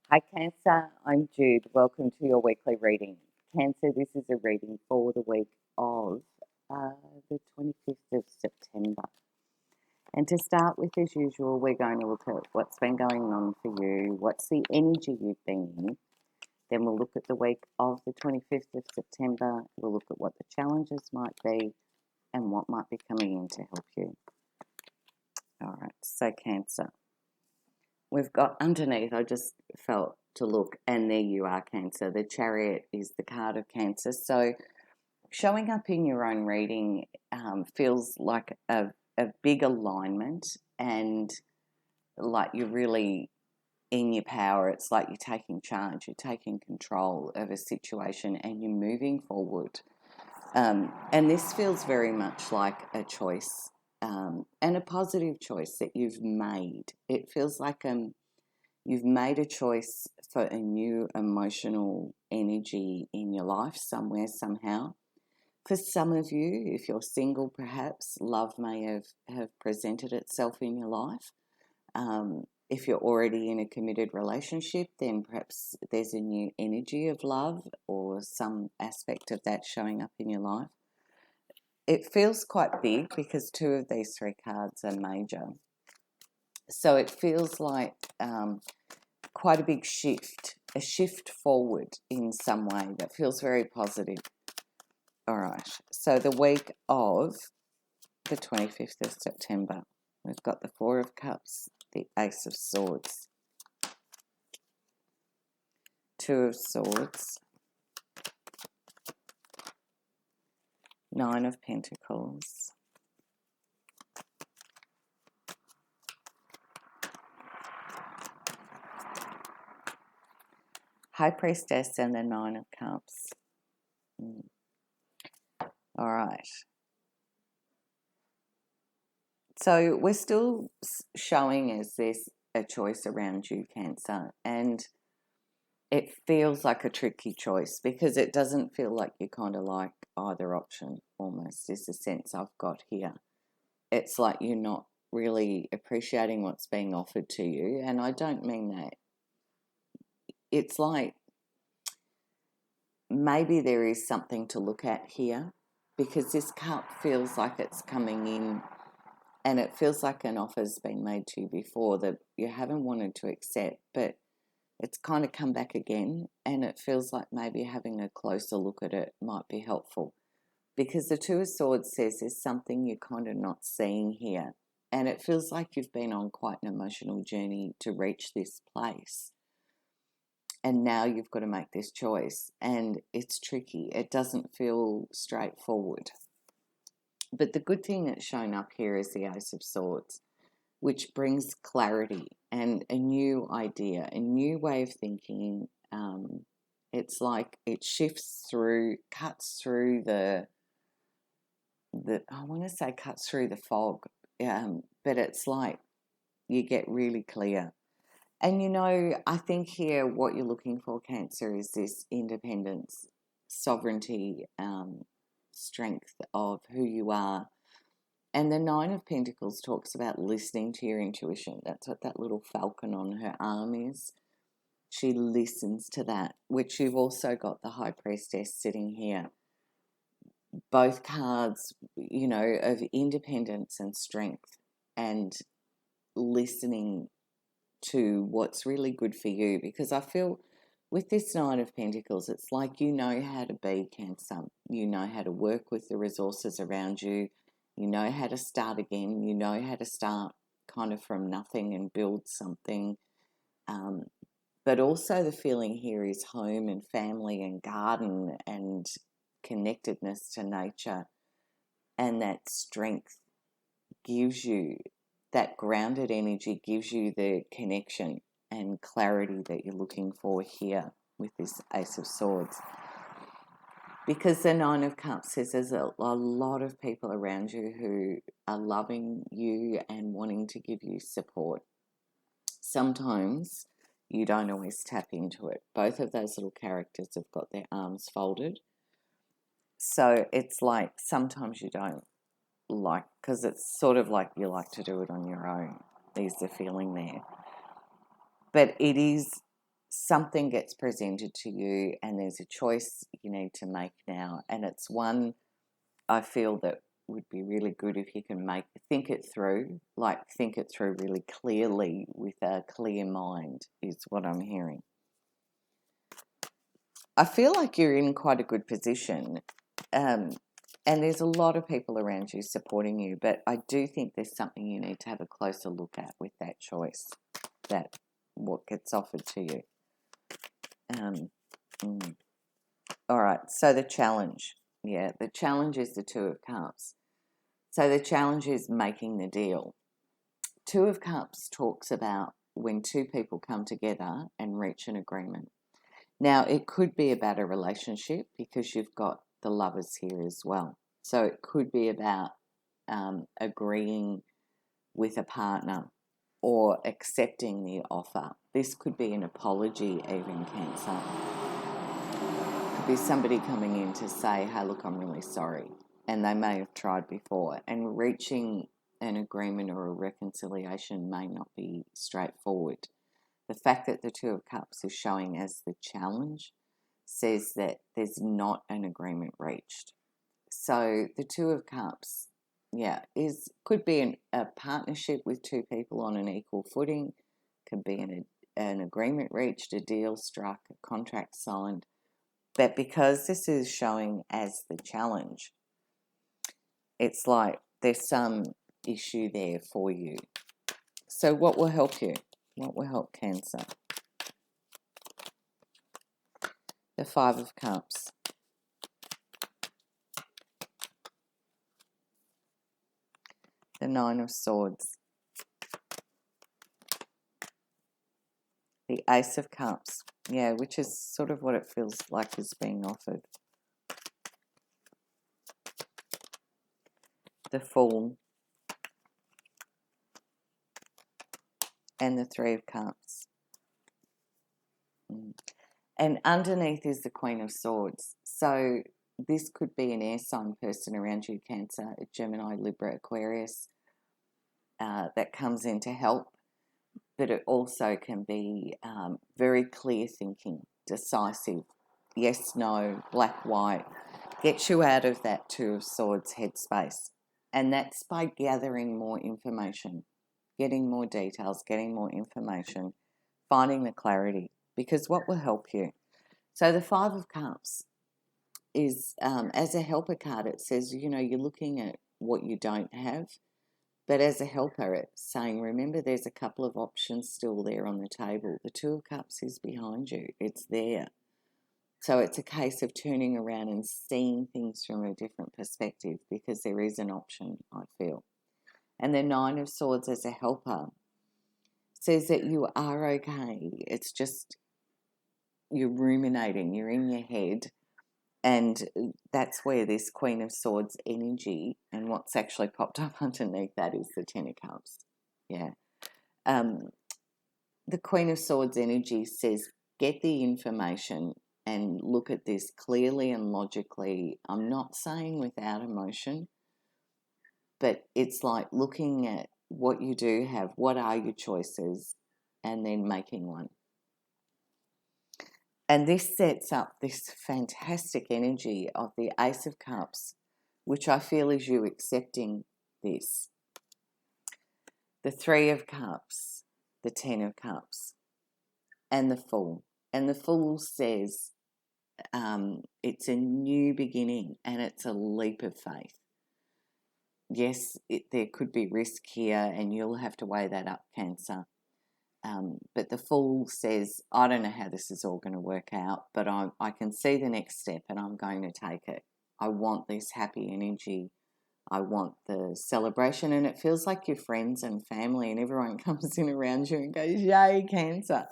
Hi Cancer, I'm Jude. Welcome to your weekly reading. Cancer, this is a reading for the week of the 25th of September. And to start with, as usual, we're going to look at what's been going on for you, what's the energy you've been in. Then we'll look at the week of the 25th of September. We'll look at what the challenges might be and what might be coming in to help you. All right, so Cancer. We've got underneath, I just felt to look, and there you are, Cancer. The Chariot is the card of Cancer. So showing up in your own reading feels like a big alignment and like you're really in your power. It's like you're taking charge, you're taking control of a situation and you're moving forward. And this feels very much like a choice. And a positive choice that you've made. It feels like you've made a choice for a new emotional energy in your life somewhere, somehow. For some of you, if you're single perhaps, love may have presented itself in your life. If you're already in a committed relationship, then perhaps there's a new energy of love or some aspect of that showing up in your life. It feels quite big because two of these three cards are major. So it feels like quite a big shift, a shift forward in some way that feels very positive. All right, so the week of the 25th of September, we've got the Four of Cups, the Ace of Swords, Two of Swords, Nine of Pentacles, High Priestess, and the Nine of Cups. All right. So we're still showing as there's a choice around you, Cancer, and it feels like a tricky choice because it doesn't feel like you kind of like either option, almost, is the sense I've got here. It's like you're not really appreciating what's being offered to you, and I don't mean that. It's like maybe there is something to look at here because this cup feels like it's coming in and it feels like an offer's been made to you before that you haven't wanted to accept, but it's kind of come back again, and it feels like maybe having a closer look at it might be helpful because the Two of Swords says there's something you're kind of not seeing here, and it feels like you've been on quite an emotional journey to reach this place, and now you've got to make this choice, and it's tricky. It doesn't feel straightforward. But the good thing that's shown up here is the Ace of Swords, which brings clarity and a new idea, a new way of thinking. It's like it shifts through, cuts through the I want to say cuts through the fog, but it's like you get really clear. And I think here what you're looking for, Cancer, is this independence, sovereignty, strength of who you are. And the Nine of Pentacles talks about listening to your intuition. That's what that little falcon on her arm is. She listens to that, which you've also got the High Priestess sitting here. Both cards, of independence and strength and listening to what's really good for you. Because I feel with this Nine of Pentacles, it's like you know how to be, Cancer. You know how to work with the resources around you. You know how to start again. You know how to start kind of from nothing and build something. But also the feeling here is home and family and garden and connectedness to nature. And that strength gives you, that grounded energy gives you the connection and clarity that you're looking for here with this Ace of Swords. Because the Nine of Cups says there's a lot of people around you who are loving you and wanting to give you support. Sometimes you don't always tap into it. Both of those little characters have got their arms folded. So it's like sometimes you don't because it's sort of like you like to do it on your own. There's the feeling there. But it is something gets presented to you and there's a choice you need to make now, and it's one I feel that would be really good if you can think it through really clearly with a clear mind, is what I'm hearing. I feel like you're in quite a good position, and there's a lot of people around you supporting you, but I do think there's something you need to have a closer look at with that choice, that what gets offered to you. All right, so the challenge. Yeah, the challenge is the Two of Cups. So the challenge is making the deal. Two of Cups talks about when two people come together and reach an agreement. Now, it could be about a relationship because you've got the Lovers here as well. So it could be about agreeing with a partner or accepting the offer. This could be an apology even, Cancer. Be somebody coming in to say, hey, look, I'm really sorry. And they may have tried before. And reaching an agreement or a reconciliation may not be straightforward. The fact that the Two of Cups is showing as the challenge says that there's not an agreement reached. So the Two of Cups, could be a partnership with two people on an equal footing, could be an agreement reached, a deal struck, a contract signed. But because this is showing as the challenge, it's like there's some issue there for you. So what will help you? What will help Cancer? The Five of Cups. The Nine of Swords. The Ace of Cups. Yeah, which is sort of what it feels like is being offered. The Fool. And the Three of Cups. And underneath is the Queen of Swords. So this could be an air sign person around you, Cancer, Gemini, Libra, Aquarius, that comes in to help. But it also can be very clear thinking, decisive, yes, no, black, white, gets you out of that Two of Swords headspace. And that's by gathering more information, getting more details, getting more information, finding the clarity, because what will help you? So the Five of Cups is, as a helper card, it says, you're looking at what you don't have. But as a helper, it's saying, remember, there's a couple of options still there on the table. The Two of Cups is behind you. It's there. So it's a case of turning around and seeing things from a different perspective, because there is an option, I feel. And the Nine of Swords as a helper says that you are okay. It's just you're ruminating, you're in your head. And that's where this Queen of Swords energy, and what's actually popped up underneath that is the Ten of Cups. Yeah. The Queen of Swords energy says, get the information and look at this clearly and logically. I'm not saying without emotion, but it's like looking at what you do have, what are your choices, and then making one. And this sets up this fantastic energy of the Ace of Cups, which I feel is you accepting this. The Three of Cups, the Ten of Cups, and the Fool. And the Fool says it's a new beginning and it's a leap of faith. Yes, there could be risk here and you'll have to weigh that up, Cancer. But the Fool says, I don't know how this is all going to work out, but I can see the next step and I'm going to take it. I want this happy energy. I want the celebration. And it feels like your friends and family and everyone comes in around you and goes, yay, Cancer.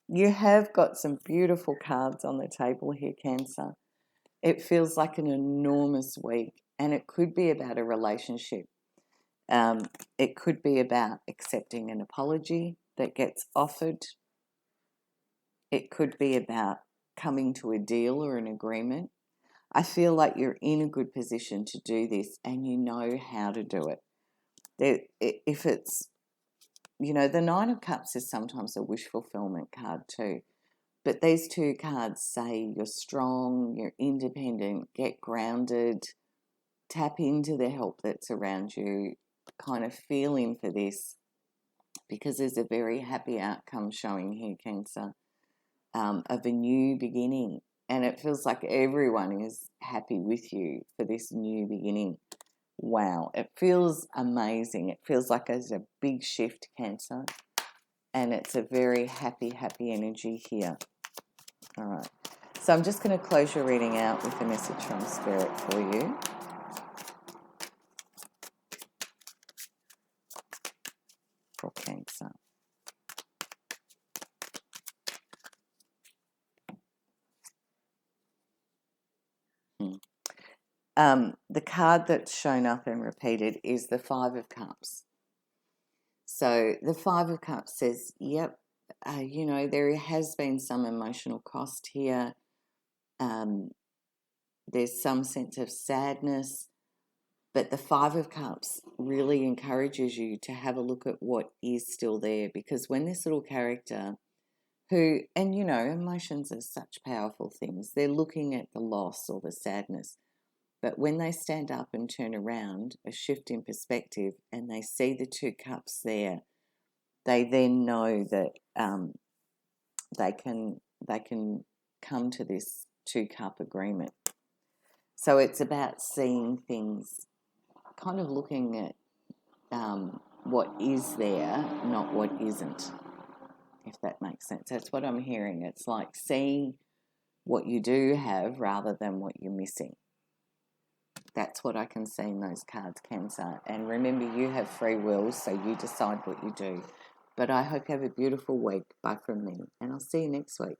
You have got some beautiful cards on the table here, Cancer. It feels like an enormous week, and it could be about a relationship. It could be about accepting an apology that gets offered. It could be about coming to a deal or an agreement. I feel like you're in a good position to do this and you know how to do it. If it's, the Nine of Cups is sometimes a wish fulfillment card too. But these two cards say you're strong, you're independent, get grounded, tap into the help that's around you, kind of feel in for this, because there's a very happy outcome showing here, Cancer, of a new beginning. And it feels like everyone is happy with you for this new beginning. Wow, it feels amazing. It feels like there's a big shift, Cancer. And it's a very happy, happy energy here. All right. So I'm just going to close your reading out with a message from Spirit for you. For Cancer. The card that's shown up and repeated is the Five of Cups. So the Five of Cups says, yep, you know, there has been some emotional cost here. There's some sense of sadness, but the Five of Cups really encourages you to have a look at what is still there, because when this little character who, and you know, emotions are such powerful things, they're looking at the loss or the sadness, but when they stand up and turn around, a shift in perspective, and they see the two cups there, they then know that they can come to this two-cup agreement. So it's about seeing things, kind of looking at what is there, not what isn't, if that makes sense. That's what I'm hearing. It's like seeing what you do have rather than what you're missing. That's what I can see in those cards, Cancer. And remember, you have free will, so you decide what you do. But I hope you have a beautiful week. Bye from me, and I'll see you next week.